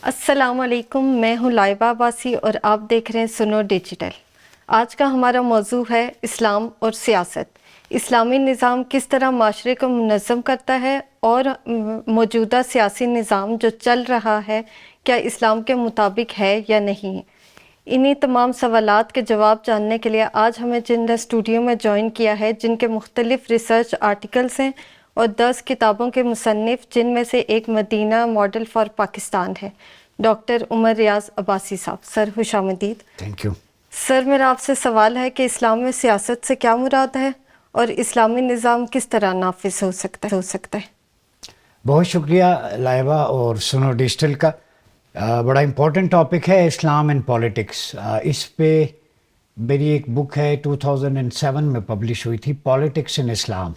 السلام علیکم، میں ہوں لائبہ عباسی اور آپ دیکھ رہے ہیں سنو ڈیجیٹل۔ آج کا ہمارا موضوع ہے اسلام اور سیاست۔ اسلامی نظام کس طرح معاشرے کو منظم کرتا ہے اور موجودہ سیاسی نظام جو چل رہا ہے کیا اسلام کے مطابق ہے یا نہیں۔ انہی تمام سوالات کے جواب جاننے کے لیے آج ہمیں جن نے اسٹوڈیو میں جوائن کیا ہے، جن کے مختلف ریسرچ آرٹیکلز ہیں اور 10 کتابوں کے مصنف، جن میں سے ایک مدینہ ماڈل فار پاکستان ہے، ڈاکٹر عمر ریاض عباسی صاحب۔ سر خوش آمدید۔ Thank you. سر میرا آپ سے سوال ہے کہ اسلام میں سیاست سے کیا مراد ہے اور اسلامی نظام کس طرح نافذ ہو سکتا ہے؟ بہت شکریہ لائبہ اور سنو ڈیجیٹل کا۔ بڑا امپورٹنٹ ٹاپک ہے اسلام اینڈ پولیٹکس۔ اس پہ میری ایک بک ہے 2007 میں پبلش ہوئی تھی، پولیٹکس ان اسلام،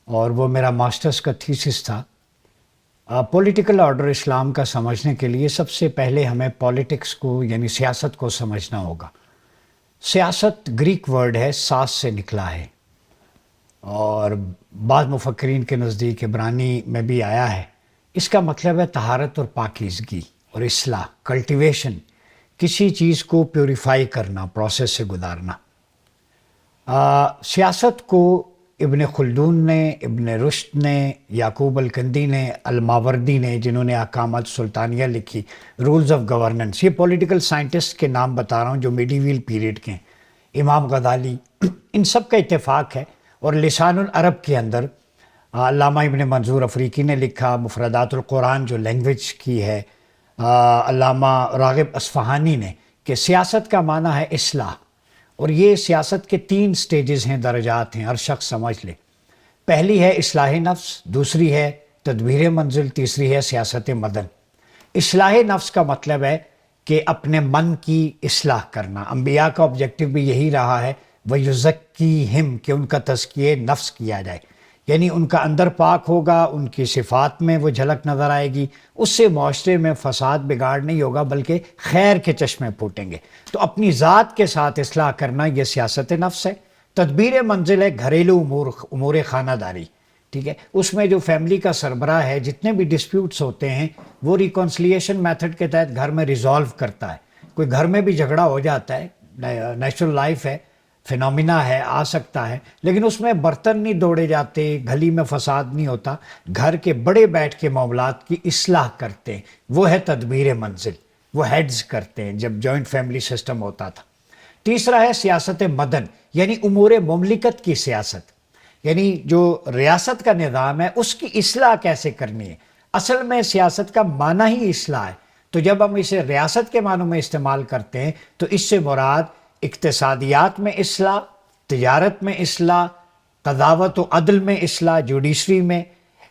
اور وہ میرا ماسٹرز کا تھیسس تھا۔ پولیٹیکل آرڈر اسلام کا سمجھنے کے لیے سب سے پہلے ہمیں پولیٹکس کو یعنی سیاست کو سمجھنا ہوگا۔ سیاست گریک ورڈ ہے، ساس سے نکلا ہے، اور بعض مفکرین کے نزدیک عبرانی میں بھی آیا ہے۔ اس کا مطلب ہے طہارت اور پاکیزگی اور اصلاح، کلٹیویشن، کسی چیز کو پیوریفائی کرنا، پروسیس سے گزارنا۔ سیاست کو ابن خلدون نے، ابن رشد نے، یعقوب الکندی نے، الماوردی نے، جنہوں نے احکامات سلطانیہ لکھی، رولز آف گورننس، یہ پولیٹیکل سائنٹسٹ کے نام بتا رہا ہوں جو میڈیویل پیریڈ کے ہیں، امام غزالی، ان سب کا اتفاق ہے۔ اور لسان العرب کے اندر علامہ ابن منظور افریقی نے لکھا، مفردات القرآن جو لینگویج کی ہے، علامہ راغب اصفہانی نے، کہ سیاست کا معنی ہے اصلاح، اور یہ سیاست کے 3 سٹیجز ہیں، درجات ہیں، ہر شخص سمجھ لے۔ پہلی ہے اصلاح نفس، دوسری ہے تدبیر منزل، تیسری ہے سیاست مدن۔ اصلاح نفس کا مطلب ہے کہ اپنے من کی اصلاح کرنا۔ انبیاء کا آبجیکٹو بھی یہی رہا ہے، وَيُزَكِّيهِمْ، کہ ان کا تزکیہ نفس کیا جائے، یعنی ان کا اندر پاک ہوگا، ان کی صفات میں وہ جھلک نظر آئے گی، اس سے معاشرے میں فساد بگاڑ نہیں ہوگا بلکہ خیر کے چشمے پھوٹیں گے۔ تو اپنی ذات کے ساتھ اصلاح کرنا یہ سیاست نفس ہے۔ تدبیر منزل ہے گھریلو امور خانہ داری، ٹھیک ہے، اس میں جو فیملی کا سربراہ ہے، جتنے بھی ڈسپیوٹس ہوتے ہیں وہ ریکنسلیشن میتھڈ کے تحت گھر میں ریزالو کرتا ہے۔ کوئی گھر میں بھی جھگڑا ہو جاتا ہے، نیچرل لائف ہے، فینومینا ہے، آ سکتا ہے، لیکن اس میں برتن نہیں دوڑے جاتے، گلی میں فساد نہیں ہوتا، گھر کے بڑے بیٹھ کے معاملات کی اصلاح کرتے ہیں، وہ ہے تدبیر منزل، وہ ہیڈز کرتے ہیں جب جوائنٹ فیملی سسٹم ہوتا تھا۔ تیسرا ہے سیاست مدن، یعنی امور مملکت کی سیاست، یعنی جو ریاست کا نظام ہے اس کی اصلاح کیسے کرنی ہے۔ اصل میں سیاست کا معنی ہی اصلاح ہے، تو جب ہم اسے ریاست کے معنوں میں استعمال کرتے ہیں تو اس سے مراد اقتصادیات میں اصلاح، تجارت میں اصلاح، قضاوت و عدل میں اصلاح، جوڈیشری میں،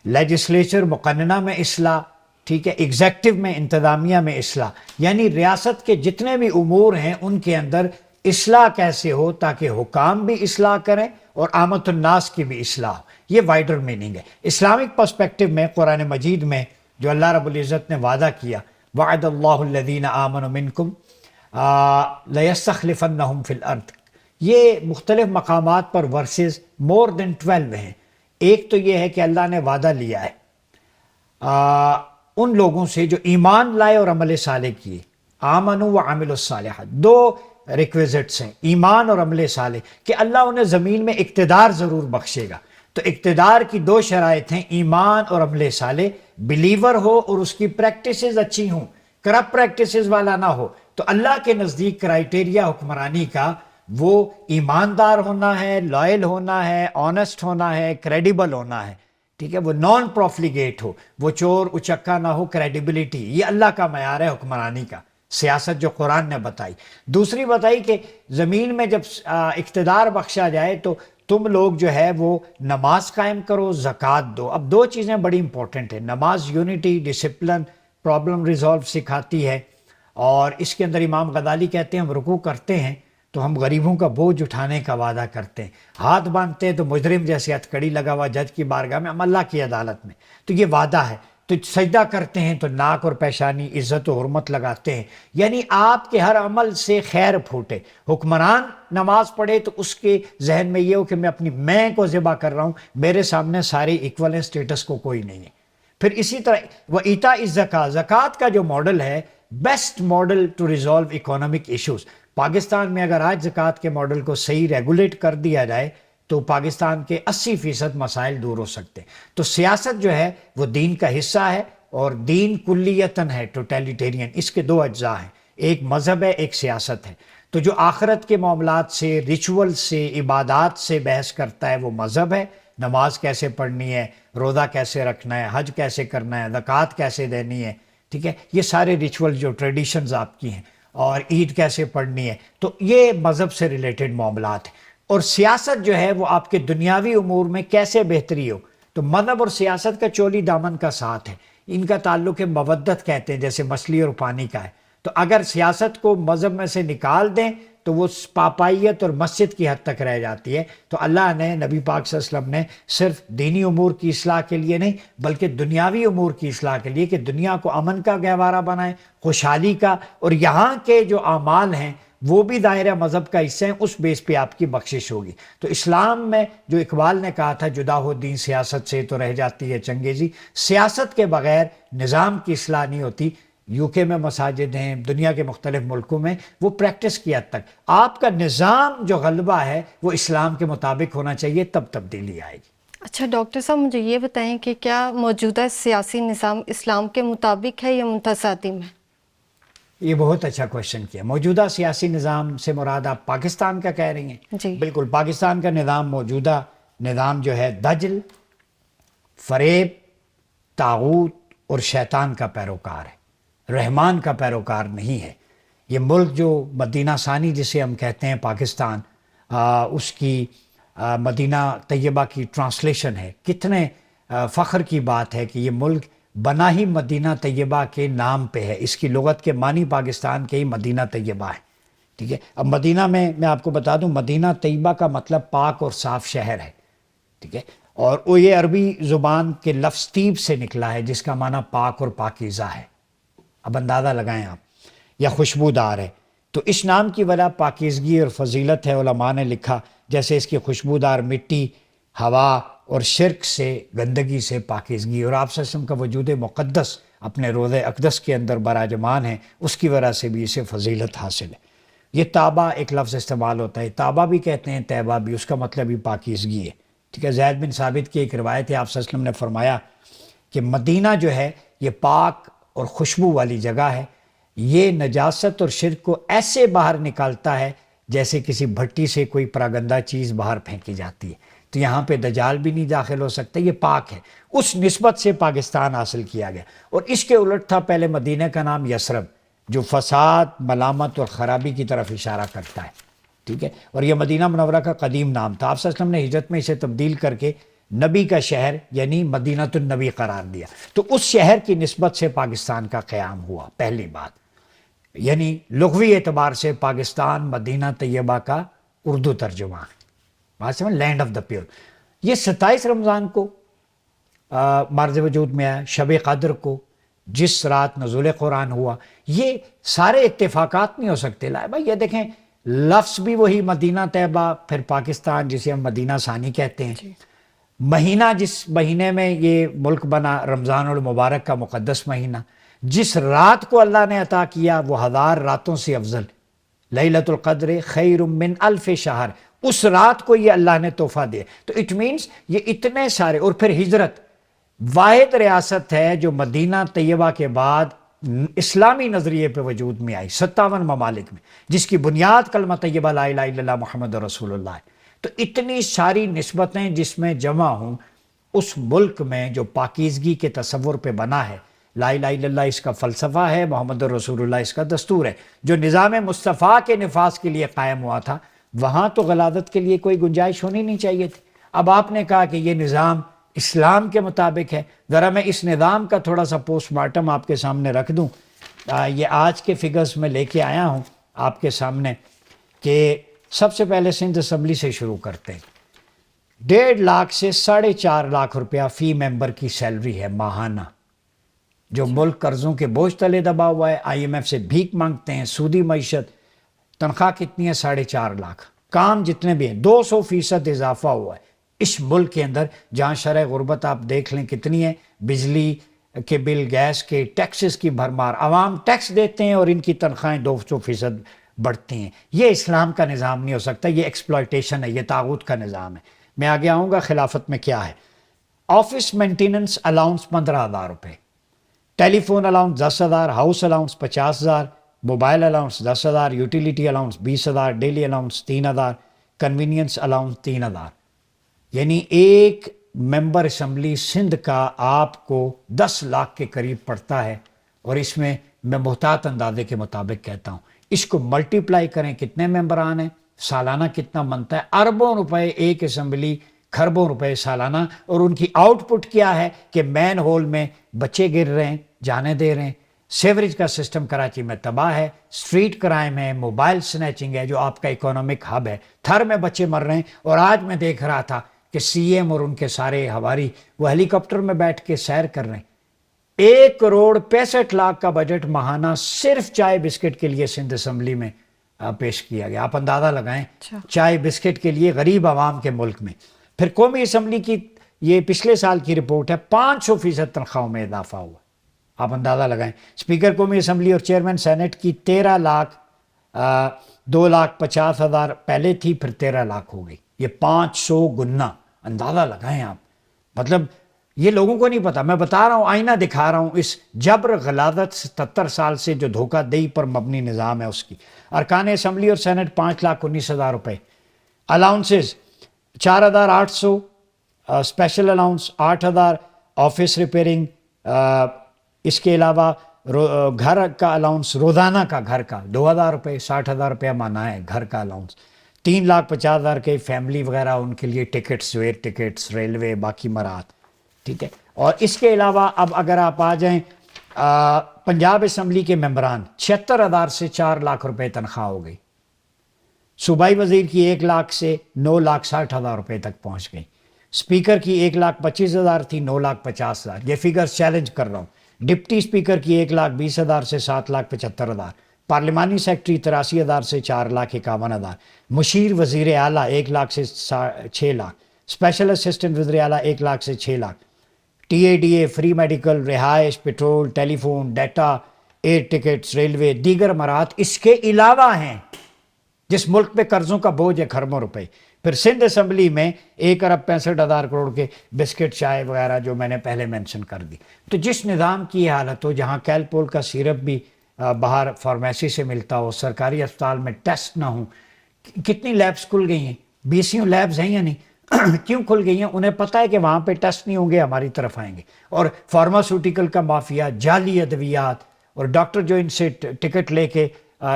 لیجسلیچر مقننہ میں اصلاح، ٹھیک ہے، ایگزیکٹو میں، انتظامیہ میں اصلاح، یعنی ریاست کے جتنے بھی امور ہیں ان کے اندر اصلاح کیسے ہو تاکہ حکام بھی اصلاح کریں اور عامت الناس کی بھی اصلاح ہو۔ یہ وائڈر میننگ ہے۔ اسلامک پرسپیکٹو میں قرآن مجید میں جو اللہ رب العزت نے وعدہ کیا، وعد اللہ الذین آمنوا منکم لَيَسْتَخْلِفَنَّهُمْ فِي الْأَرْضِ، یہ مختلف مقامات پر ورسز مور دین 12 ہیں۔ ایک تو یہ ہے کہ اللہ نے وعدہ لیا ہے ان لوگوں سے جو ایمان لائے اور عمل صالح کیے، آمنوا وعملوا الصالحات، 2 ریکویزٹس ہیں، ایمان اور عمل صالح، کہ اللہ انہیں زمین میں اقتدار ضرور بخشے گا۔ تو اقتدار کی 2 شرائط ہیں، ایمان اور عمل صالح، بلیور ہو اور اس کی پریکٹسز اچھی ہوں، کرپٹ پریکٹسز والا نہ ہو۔ تو اللہ کے نزدیک کرائیٹیریا حکمرانی کا وہ ایماندار ہونا ہے، لائل ہونا ہے، آنسٹ ہونا ہے، کریڈیبل ہونا ہے، ٹھیک ہے، وہ نان پروفلیگیٹ ہو، وہ چور اچکا نہ ہو، کریڈیبلٹی، یہ اللہ کا معیار ہے حکمرانی کا، سیاست جو قرآن نے بتائی۔ دوسری بتائی کہ زمین میں جب اقتدار بخشا جائے تو تم لوگ جو ہے وہ نماز قائم کرو، زکوٰۃ دو۔ اب 2 چیزیں بڑی امپورٹنٹ ہیں، نماز یونٹی، ڈسپلن، پرابلم ریزالو سکھاتی ہے، اور اس کے اندر امام غزالی کہتے ہیں ہم رکوع کرتے ہیں تو ہم غریبوں کا بوجھ اٹھانے کا وعدہ کرتے ہیں، ہاتھ باندھتے ہیں تو مجرم جیسے ہتھکڑی لگا ہوا جج کی بارگاہ میں، ہم اللہ کی عدالت میں، تو یہ وعدہ ہے۔ تو سجدہ کرتے ہیں تو ناک اور پیشانی عزت و حرمت لگاتے ہیں، یعنی آپ کے ہر عمل سے خیر پھوٹے۔ حکمران نماز پڑھے تو اس کے ذہن میں یہ ہو کہ میں اپنی میں کو ذبح کر رہا ہوں، میرے سامنے سارے ایکول ہیں، سٹیٹس کو کوئی نہیں ہے۔ پھر اسی طرح وہ ایتا الزکات، زکوٰۃ کا جو ماڈل ہے best model to resolve economic issues. Pakistan میں اگر آج زکوٰۃ کے ماڈل کو صحیح ریگولیٹ کر دیا جائے تو پاکستان کے 80% مسائل دور ہو سکتے ہیں. تو سیاست جو ہے وہ دین کا حصہ ہے، اور دین کلیتاً ہے ٹوٹیلیٹیرین. اس کے دو اجزاء ہیں، ایک مذہب ہے، ایک سیاست ہے. تو جو آخرت کے معاملات سے، ریچول سے، عبادات سے بحث کرتا ہے وہ مذہب ہے. نماز کیسے پڑھنی ہے، روزہ کیسے رکھنا ہے، حج کیسے کرنا ہے، زکوٰۃ کیسے دینی ہے، ٹھیک ہے، یہ سارے ریچول جو ٹریڈیشنز آپ کی ہیں، اور عید کیسے پڑھنی ہے، تو یہ مذہب سے ریلیٹڈ معاملات ہیں. اور سیاست جو ہے وہ آپ کے دنیاوی امور میں کیسے بہتری ہو، تو مذہب اور سیاست کا چولی دامن کا ساتھ ہے. ان کا تعلق ہے مودت کہتے ہیں، جیسے مچھلی اور پانی کا ہے. تو اگر سیاست کو مذہب میں سے نکال دیں تو وہ پاپائیت اور مسجد کی حد تک رہ جاتی ہے. تو اللہ نے، نبی پاک صلی اللہ علیہ وسلم نے صرف دینی امور کی اصلاح کے لیے نہیں بلکہ دنیاوی امور کی اصلاح کے لیے، کہ دنیا کو امن کا گہوارہ بنائیں، خوشحالی کا، اور یہاں کے جو اعمال ہیں وہ بھی دائرہ مذہب کا حصہ ہیں، اس بیس پہ آپ کی بخشش ہوگی. تو اسلام میں جو اقبال نے کہا تھا جدا ہو دین سیاست سے تو رہ جاتی ہے چنگیزی، سیاست کے بغیر نظام کی اصلاح نہیں ہوتی. یو کے میں مساجد ہیں، دنیا کے مختلف ملکوں میں وہ پریکٹس کی حد تک. آپ کا نظام جو غلبہ ہے وہ اسلام کے مطابق ہونا چاہیے، تب تبدیلی آئے گی. اچھا ڈاکٹر صاحب، مجھے یہ بتائیں کہ کیا موجودہ سیاسی نظام اسلام کے مطابق ہے یا متصادم ہے؟ یہ بہت اچھا کوشچن کیا. موجودہ سیاسی نظام سے مراد آپ پاکستان کا کہہ رہی ہیں؟ جی بالکل. پاکستان کا نظام، موجودہ نظام جو ہے دجل، فریب، طاغوت اور شیطان کا پیروکار ہے، رحمان کا پیروکار نہیں ہے. یہ ملک جو مدینہ ثانی جسے ہم کہتے ہیں پاکستان، اس کی مدینہ طیبہ کی ٹرانسلیشن ہے. کتنے فخر کی بات ہے کہ یہ ملک بنا ہی مدینہ طیبہ کے نام پہ ہے. اس کی لغت کے معنی پاکستان کے ہی مدینہ طیبہ ہے، ٹھیک ہے. اب مدینہ میں آپ کو بتا دوں، مدینہ طیبہ کا مطلب پاک اور صاف شہر ہے، ٹھیک ہے. اور وہ یہ عربی زبان کے لفظ طیب سے نکلا ہے جس کا معنی پاک اور پاکیزہ ہے. اب اندازہ لگائیں آپ، یا خوشبودار ہے. تو اس نام کی وجہ پاکیزگی اور فضیلت ہے. علماء نے لکھا جیسے اس کی خوشبودار مٹی، ہوا اور شرک سے، گندگی سے پاکیزگی، اور آپ صلی اللہ علیہ وسلم کا وجود مقدس اپنے روضہ اقدس کے اندر براجمان ہے، اس کی وجہ سے بھی اسے فضیلت حاصل ہے. یہ تابہ ایک لفظ استعمال ہوتا ہے، تابہ بھی کہتے ہیں، طیبہ بھی، اس کا مطلب بھی پاکیزگی ہے، ٹھیک ہے. زید بن ثابت کی ایک روایت ہے، آپ صلی اللہ علیہ وسلم نے فرمایا کہ مدینہ جو ہے یہ پاک اور خوشبو والی جگہ ہے. یہ نجاست اور شرک کو ایسے باہر نکالتا ہے جیسے کسی بھٹی سے کوئی پراگندہ چیز باہر پھینکی جاتی ہے. تو یہاں پہ دجال بھی نہیں داخل ہو سکتا، یہ پاک ہے. اس نسبت سے پاکستان حاصل کیا گیا. اور اس کے الٹ تھا پہلے مدینہ کا نام یثرب، جو فساد، ملامت اور خرابی کی طرف اشارہ کرتا ہے، ٹھیک ہے. اور یہ مدینہ منورہ کا قدیم نام تھا. آپ صلی اللہ علیہ وسلم نے ہجرت میں اسے تبدیل کر کے نبی کا شہر یعنی مدینہ النبی قرار دیا. تو اس شہر کی نسبت سے پاکستان کا قیام ہوا. پہلی بات، یعنی لغوی اعتبار سے پاکستان مدینہ طیبہ کا اردو ترجمہ ہے. بات سمجھ، لینڈ آف دا پیور. یہ 27 رمضان کو مارز وجود میں آیا، شب قدر کو، جس رات نزول قرآن ہوا. یہ سارے اتفاقات نہیں ہو سکتے. لائے بھائی یہ دیکھیں، لفظ بھی وہی مدینہ طیبہ، پھر پاکستان جسے ہم مدینہ ثانی کہتے ہیں. مہینہ جس مہینے میں یہ ملک بنا، رمضان المبارک کا مقدس مہینہ، جس رات کو اللہ نے عطا کیا وہ 1000 راتوں سے افضل، لیلۃ القدر خیر من الف شہر، اس رات کو یہ اللہ نے تحفہ دیا. تو اٹ مینس یہ اتنے سارے. اور پھر ہجرت، واحد ریاست ہے جو مدینہ طیبہ کے بعد اسلامی نظریے پہ وجود میں آئی 57 ممالک میں، جس کی بنیاد کلمہ طیبہ لا الہ الا اللہ محمد رسول اللہ ہے. تو اتنی ساری نسبتیں جس میں جمع ہوں، اس ملک میں جو پاکیزگی کے تصور پہ بنا ہے، لا الہ الا اللہ اس کا فلسفہ ہے، محمد رسول اللہ اس کا دستور ہے، جو نظام مصطفیٰ کے نفاذ کے لیے قائم ہوا تھا، وہاں تو غلاظت کے لیے کوئی گنجائش ہونی نہیں چاہیے تھی. اب آپ نے کہا کہ یہ نظام اسلام کے مطابق ہے. ذرا میں اس نظام کا تھوڑا سا پوسٹ مارٹم آپ کے سامنے رکھ دوں. یہ آج کے فگرز میں لے کے آیا ہوں آپ کے سامنے، کہ سب سے پہلے سندھ اسمبلی سے شروع کرتے ہیں. 1.5 لاکھ سے 4.5 لاکھ روپیہ فی ممبر کی سیلری ہے ماہانہ. جو ملک قرضوں کے بوجھ تلے دبا ہوا ہے، IMF سے بھیک مانگتے ہیں، سودی معیشت. تنخواہ کتنی ہے؟ 4.5 لاکھ. کام جتنے بھی ہیں 200% اضافہ ہوا ہے اس ملک کے اندر، جہاں شرح غربت آپ دیکھ لیں کتنی ہے. بجلی، کے بل، گیس کے، ٹیکسز کی بھرمار، عوام ٹیکس دیتے ہیں اور ان کی تنخواہیں 200% بڑھتی ہیں. یہ اسلام کا نظام نہیں ہو سکتا، یہ ایکسپلائٹیشن ہے، یہ طاغوت کا نظام ہے. میں آگے آؤں گا خلافت میں کیا ہے. آفس مینٹیننس الاؤنس 15,000 روپے، telephone allowance 10,000، house allowance 50,000، mobile allowance 10,000، utility allowance 20,000، daily allowance 3,000، convenience allowance 3,000. یعنی ایک ممبر اسمبلی سندھ کا آپ کو 10 لاکھ کے قریب پڑتا ہے. اور اس میں محتاط اندازے کے مطابق کہتا ہوں، اس کو ملٹیپلائی کریں کتنے ممبران ہیں، سالانہ کتنا بنتا ہے، اربوں روپے ایک اسمبلی، کھربوں روپے سالانہ. اور ان کی آؤٹ پٹ کیا ہے کہ مین ہول میں بچے گر رہے ہیں، جانے دے رہے ہیں، سیوریج کا سسٹم کراچی میں تباہ ہے، سٹریٹ کرائم ہے، موبائل سنیچنگ ہے جو آپ کا اکنامک ہب ہے، تھر میں بچے مر رہے ہیں. اور آج میں دیکھ رہا تھا کہ سی ایم اور ان کے سارے ہواری وہ ہیلی کاپٹر میں بیٹھ کے سیر کر رہے ہیں. 1,65,00,000 کا بجٹ ماہانہ صرف چائے بسکٹ کے لیے سندھ اسمبلی میں پیش کیا گیا. آپ اندازہ لگائیں چائے بسکٹ کے لیے غریب عوام کے ملک میں. پھر قومی اسمبلی کی یہ پچھلے سال کی رپورٹ ہے، 500% تنخواہوں میں اضافہ ہوا. آپ اندازہ لگائیں. اسپیکر قومی اسمبلی اور چیئرمین سینٹ کی 13 لاکھ 2,50,000 پہلے تھی، پھر 13 لاکھ ہو گئی. یہ 500 گنا. اندازہ لگائیں آپ. مطلب یہ لوگوں کو نہیں پتا. میں بتا رہا ہوں، آئینہ دکھا رہا ہوں اس جبر غلاظت 77 سال سے جو دھوکہ دہی پر مبنی نظام ہے اس کی. ارکان اسمبلی اور سینٹ 5,19,000 روپے. Allowances 4,800، special allowance 8,000، office repairing. اس کے علاوہ گھر کا الاؤنس روزانہ کا گھر کا 2,000 روپے، 60,000 روپیہ ماہانہ ہے گھر کا الاؤنس. 3,50,000 کے فیملی وغیرہ ان کے لیے ٹکٹس، ویئر ٹکٹس، ریلوے، باقی مرات. ٹھیک ہے. اور اس کے علاوہ اب اگر آپ آ جائیں پنجاب اسمبلی کے ممبران 76,000 سے 4 لاکھ روپے تنخواہ ہو گئی. صوبائی وزیر کی 1 لاکھ سے 9,60,000 روپے تک پہنچ گئی. اسپیکر کی 1,25,000 تھی، 9,50,000. یہ فگرز چیلنج کر رہا ہوں. ڈپٹی اسپیکر کی 1,20,000 سے 7,75,000. پارلیمانی سیکٹری 83,000 سے 4,51,000. مشیر وزیر اعلیٰ 1 لاکھ سے 6 لاکھ. اسپیشل اسسٹنٹ وزیر اعلیٰ 1 لاکھ سے 6 lakh. T A D A, free medical, رہائش، petrol, telephone, data, air tickets, railway, دیگر مرات اس کے علاوہ ہیں. جس ملک پہ قرضوں کا بوجھ ہے کھربوں روپے. پھر سندھ اسمبلی میں 1,65,000 کروڑ کے بسکٹ، چائے وغیرہ جو میں نے پہلے مینشن کر دی. تو جس نظام کی حالت ہو، جہاں کیلپول کا سیرپ بھی باہر فارمیسی سے ملتا ہو، سرکاری اسپتال میں ٹیسٹ نہ ہوں. کتنی لیبس کھل گئی ہیں؟ 20 لیبس ہیں یا نہیں؟ کیوں کھل گئی ہیں؟ انہیں پتہ ہے کہ وہاں پہ ٹیسٹ نہیں ہوں گے، ہماری طرف آئیں گے. اور فارماسوٹیکل کا مافیا، جعلی ادویات، اور ڈاکٹر جو ان سے ٹکٹ لے کے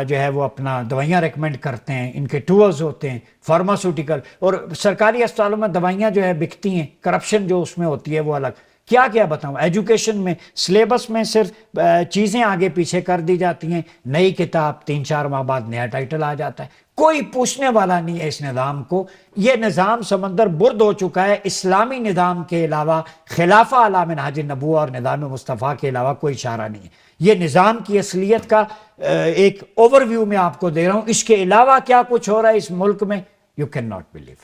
جو ہے وہ اپنا دوائیاں ریکمنڈ کرتے ہیں، ان کے ٹورز ہوتے ہیں فارماسوٹیکل. اور سرکاری اسپتالوں میں دوائیاں جو ہے بکتی ہیں، کرپشن جو اس میں ہوتی ہے وہ الگ. کیا بتاؤں. ایجوکیشن میں سلیبس میں صرف چیزیں آگے پیچھے کر دی جاتی ہیں. نئی کتاب 3-4 ماہ بعد نیا ٹائٹل آ جاتا ہے. کوئی پوچھنے والا نہیں ہے اس نظام کو. یہ نظام سمندر برد ہو چکا ہے. اسلامی نظام کے علاوہ، خلافہ علی منہاج النبوہ اور نظام مصطفیٰ کے علاوہ کوئی چارہ نہیں ہے. یہ نظام کی اصلیت کا ایک اوور ویو میں آپ کو دے رہا ہوں. اس کے علاوہ کیا کچھ ہو رہا ہے اس ملک میں، یو کین ناٹ بلیو.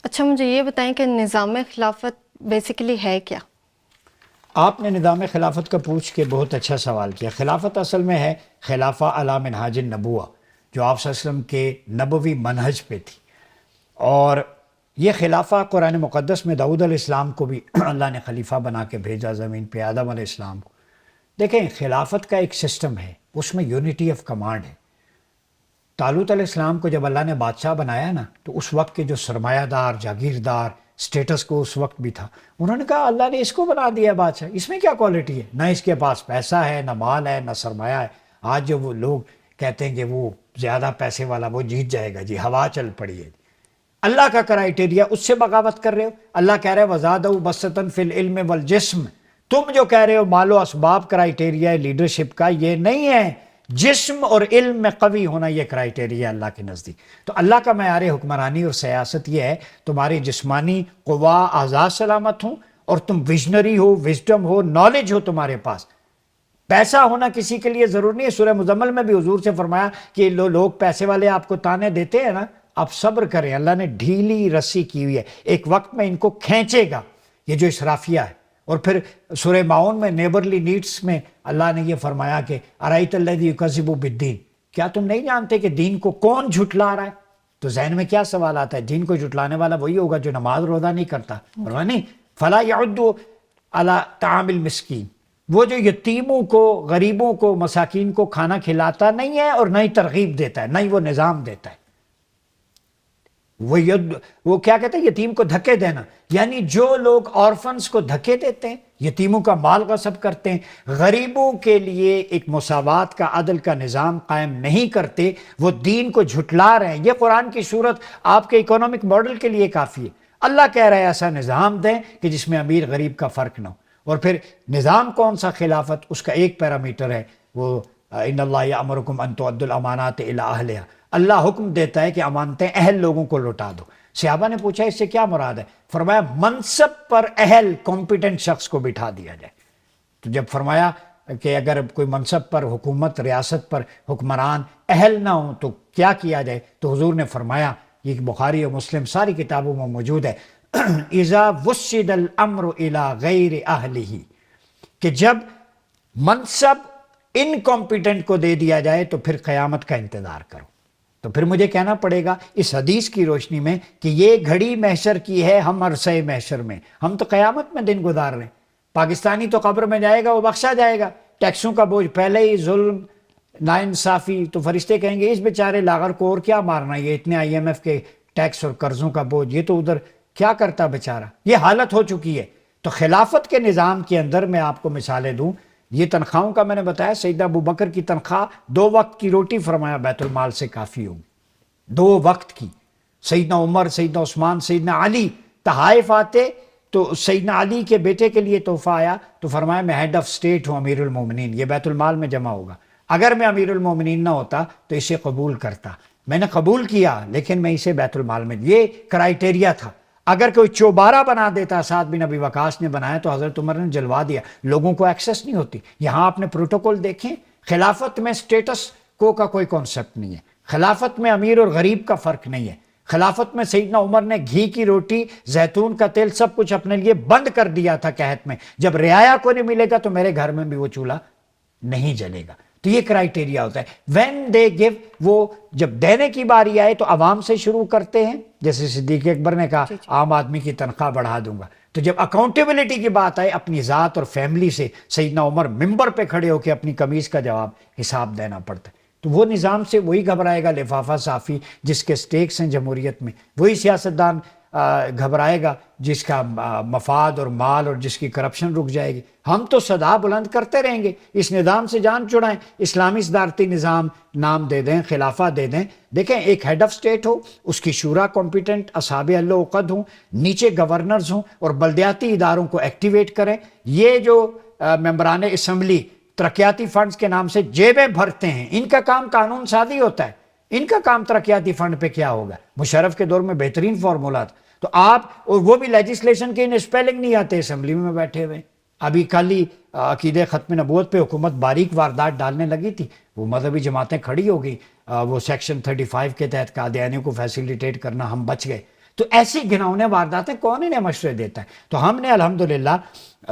اچھا، مجھے یہ بتائیں کہ نظام خلافت بیسیکلی ہے کیا؟ آپ نے نظام خلافت کا پوچھ کے بہت اچھا سوال کیا. خلافت اصل میں ہے خلافہ علی منہاج النبوہ، جو آپ صلی اللہ علیہ وسلم کے نبوی منہج پہ تھی. اور یہ خلافہ قرآن مقدس میں داؤد علیہ السلام کو بھی اللہ نے خلیفہ بنا کے بھیجا زمین پہ، آدم علیہ السلام کو. دیکھیں، خلافت کا ایک سسٹم ہے، اس میں یونٹی آف کمانڈ ہے. طالوت علیہ السلام کو جب اللہ نے بادشاہ بنایا نا، تو اس وقت کے جو سرمایہ دار، جاگیردار، سٹیٹس کو اس وقت بھی تھا، انہوں نے کہا اللہ نے اس کو بنا دیا بادشاہ، اس میں کیا کوالٹی ہے؟ نہ اس کے پاس پیسہ ہے، نہ مال ہے، نہ سرمایہ ہے. آج جو وہ لوگ کہتے ہیں کہ وہ زیادہ پیسے والا وہ جیت جائے گا، جی ہوا چل پڑی ہے. اللہ کا کرائٹیریا، اس سے بغاوت کر رہے ہو. اللہ کہہ رہے ہیں وَزَادَهُ بَسْطَةً فِي الْعِلْمِ وَالْجِسْمِ. تم جو کہہ رہے ہو مال و اسباب کرائٹیریا ہے لیڈرشپ کا، یہ نہیں ہے. جسم اور علم میں قوی ہونا یہ کرائٹیریا اللہ کے نزدیک. تو اللہ کا معیار حکمرانی اور سیاست یہ ہے تمہاری جسمانی قوا اعضاء سلامت ہوں، اور تم ویژنری ہو، وزڈم ہو، نالج ہو تمہارے پاس. پیسہ ہونا کسی کے لیے ضرور نہیں ہے. سورہ مزمل میں بھی حضور سے فرمایا کہ لوگ پیسے والے آپ کو تانے دیتے ہیں نا، آپ صبر کریں. اللہ نے ڈھیلی رسی کی ہوئی ہے، ایک وقت میں ان کو کھینچے گا. یہ جو اسرافیہ ہے اور پھر سورہ معون میں نیبرلی نیڈس میں اللہ نے یہ فرمایا کہ ارائیت الذی یکذب بالدین، کیا تم نہیں جانتے کہ دین کو کون جھٹلا رہا ہے؟ تو ذہن میں کیا سوال آتا ہے؟ دین کو جھٹلانے والا وہی ہوگا جو نماز روزہ نہیں کرتا. فرمایا نہیں، فلا یعد علی طعام المسکین، وہ جو یتیموں کو، غریبوں کو، مساکین کو کھانا کھلاتا نہیں ہے اور نہ ہی ترغیب دیتا ہے، نہ ہی وہ نظام دیتا ہے. وہ کیا کہتے ہیں؟ یتیم کو دھکے دینا. یعنی جو لوگ آرفنز کو دھکے دیتے ہیں، یتیموں کا مال غصب کرتے ہیں، غریبوں کے لیے ایک مساوات کا، عدل کا نظام قائم نہیں کرتے، وہ دین کو جھٹلا رہے ہیں. یہ قرآن کی صورت آپ کے اکنامک ماڈل کے لیے کافی ہے. اللہ کہہ رہا ہے ایسا نظام دیں کہ جس میں امیر غریب کا فرق نہ ہو. اور پھر نظام کون سا؟ خلافت. اس کا ایک پیرامیٹر ہے وہ ان اللہ یامرکم ان تؤدوا الامانات الی اہلھا، اللہ حکم دیتا ہے کہ امانتیں اہل لوگوں کو لوٹا دو. صحابہ نے پوچھا اس سے کیا مراد ہے؟ فرمایا منصب پر اہل کمپیٹنٹ شخص کو بٹھا دیا جائے. تو جب فرمایا کہ اگر کوئی منصب پر، حکومت، ریاست پر حکمران اہل نہ ہوں تو کیا کیا جائے؟ تو حضور نے فرمایا، یہ بخاری اور مسلم ساری کتابوں میں موجود ہے، اذا وسد الامر الی غیر اہلہ، کہ جب منصب انکمپیٹنٹ کو دے دیا جائے تو پھر قیامت کا انتظار کرو. تو پھر مجھے کہنا پڑے گا اس حدیث کی روشنی میں کہ یہ گھڑی محشر کی ہے، ہم عرصہ محشر میں، ہم تو قیامت میں دن گزار رہے ہیں. پاکستانی تو قبر میں جائے گا، وہ بخشا جائے گا، ٹیکسوں کا بوجھ پہلے ہی، ظلم، ناانصافی، تو فرشتے کہیں گے اس بیچارے لاغر کو اور کیا مارنا، یہ اتنے آئی ایم ایف کے ٹیکس اور قرضوں کا بوجھ، یہ تو ادھر کیا کرتا بیچارہ. یہ حالت ہو چکی ہے. تو خلافت کے نظام کے اندر میں آپ کو مثالیں دوں. یہ تنخواہوں کا میں نے بتایا، سیدنا ابوبکر کی تنخواہ 2 وقت کی روٹی فرمایا بیت المال سے کافی ہوگی، 2 وقت کی. سیدنا عمر، سیدنا عثمان، سیدنا علی تحائف آتے تو سیدنا علی کے بیٹے کے لیے تحفہ آیا تو فرمایا میں ہیڈ آف سٹیٹ ہوں، امیر المومنین، یہ بیت المال میں جمع ہوگا. اگر میں امیر المومنین نہ ہوتا تو اسے قبول کرتا. میں نے قبول کیا لیکن میں اسے بیت المال میں، یہ کرائیٹیریا تھا. اگر کوئی چوبارہ بنا دیتا، سعد بن ابی وقاص نے بنایا تو حضرت عمر نے جلوا دیا، لوگوں کو ایکسیس نہیں ہوتی. یہاں آپ نے پروٹوکول دیکھیں. خلافت میں سٹیٹس کو کا کوئی کانسیپٹ نہیں ہے. خلافت میں امیر اور غریب کا فرق نہیں ہے. خلافت میں سیدنا عمر نے گھی کی روٹی، زیتون کا تیل، سب کچھ اپنے لیے بند کر دیا تھا قحط میں. جب رعایا کو نہیں ملے گا تو میرے گھر میں بھی وہ چولہا نہیں جلے گا. تو یہ کرائیٹیریا ہوتا ہے. وین دے گیو، وہ جب دینے کی باری آئے تو عوام سے شروع کرتے ہیں. جیسے صدیق اکبر نے کہا عام آدمی کی تنخواہ بڑھا دوں گا. تو جب اکاؤنٹیبلٹی کی بات آئے اپنی ذات اور فیملی سے، سیدنا عمر ممبر پہ کھڑے ہو کے اپنی قمیض کا جواب حساب دینا پڑتا ہے. تو وہ نظام سے وہی گھبرائے گا لفافہ صافی جس کے سٹیکس ہیں جمہوریت میں، وہی سیاستدان گھبرائے گا جس کا مفاد اور مال اور جس کی کرپشن رک جائے گی. ہم تو صدا بلند کرتے رہیں گے، اس نظام سے جان چھڑائیں، اسلامی صدارتی نظام نام دے دیں، خلافہ دے دیں. دیکھیں ایک ہیڈ آف سٹیٹ ہو، اس کی شورا کمپیٹنٹ، اصحاب اہل و عقد ہوں، نیچے گورنرز ہوں اور بلدیاتی اداروں کو ایکٹیویٹ کریں. یہ جو ممبران اسمبلی ترقیاتی فنڈز کے نام سے جیبیں بھرتے ہیں، ان کا کام قانون سازی ہوتا ہے. ان کا کام ترقیاتی فنڈ پہ کیا ہوگا؟ مشرف کے دور میں بہترین فارمولہ تھا. تو آپ، اور وہ بھی لیجسلیشن کے انہیں اسپیلنگ نہیں آتے، اسمبلی میں بیٹھے ہوئے. ابھی کل ہی عقیدہ ختم نبوت پہ حکومت باریک واردات ڈالنے لگی تھی، وہ مذہبی جماعتیں کھڑی ہو گئی، وہ سیکشن 35 کے تحت قادیانیوں کو فیسیلیٹیٹ کرنا، ہم بچ گئے. تو ایسی گھناؤنے وارداتیں کون انہیں مشورے دیتا ہے؟ تو ہم نے الحمدللہ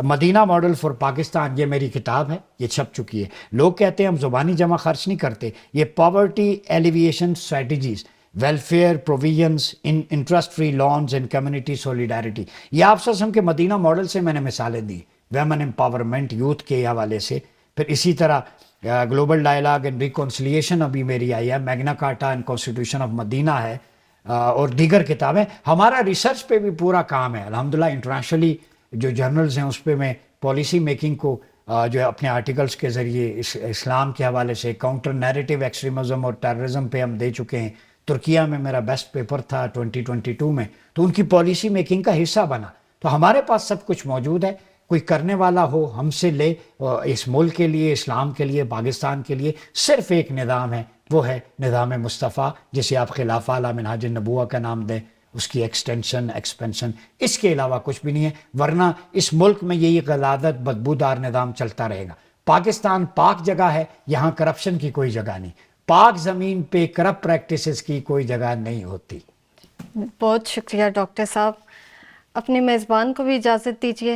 مدینہ ماڈل فار پاکستان، یہ میری کتاب ہے، یہ چھپ چکی ہے. لوگ کہتے ہیں ہم زبانی جمع خرچ نہیں کرتے. یہ poverty alleviation strategies, welfare provisions, interest free loans and community solidarity, یہ آپ سسم کے مدینہ ماڈل سے میں نے مثالیں دی. ویمن امپاورمنٹ، یوتھ کے حوالے سے. پھر اسی طرح گلوبل ڈائلاگ اینڈ ریکنسلیشن ابھی میری آئی ہے، میگنا کارٹا اینڈ کانسٹیٹیوشن آف مدینہ ہے، اور دیگر کتابیں. ہمارا ریسرچ پہ بھی پورا کام ہے الحمدللہ. انٹرنیشنلی جو جرنلز ہیں اس پہ میں پالیسی میکنگ کو جو اپنے آرٹیکلز کے ذریعے اسلام کے حوالے سے کاؤنٹر نیریٹو ایکسٹریمزم اور ٹیررزم پہ ہم دے چکے ہیں. ترکیہ میں میرا بیسٹ پیپر تھا 2022 میں، تو ان کی پالیسی میکنگ کا حصہ بنا. تو ہمارے پاس سب کچھ موجود ہے. کوئی کرنے والا ہو ہم سے لے. اس ملک کے لیے، اسلام کے لیے، پاکستان کے لیے صرف ایک نظام ہے، وہ ہے نظام مصطفیٰ، جسے آپ خلافہ علی منہاج النبوہ کا نام دیں، اس کی ایکسٹینشن، ایکسپینشن. اس کے علاوہ کچھ بھی نہیں ہے. ورنہ اس ملک میں یہی غلاظت، بدبودار نظام چلتا رہے گا. پاکستان پاک جگہ ہے، یہاں کرپشن کی کوئی جگہ نہیں. پاک زمین پہ کرپٹ پریکٹسز کی کوئی جگہ نہیں ہوتی. بہت شکریہ ڈاکٹر صاحب. اپنے میزبان کو بھی اجازت دیجیے.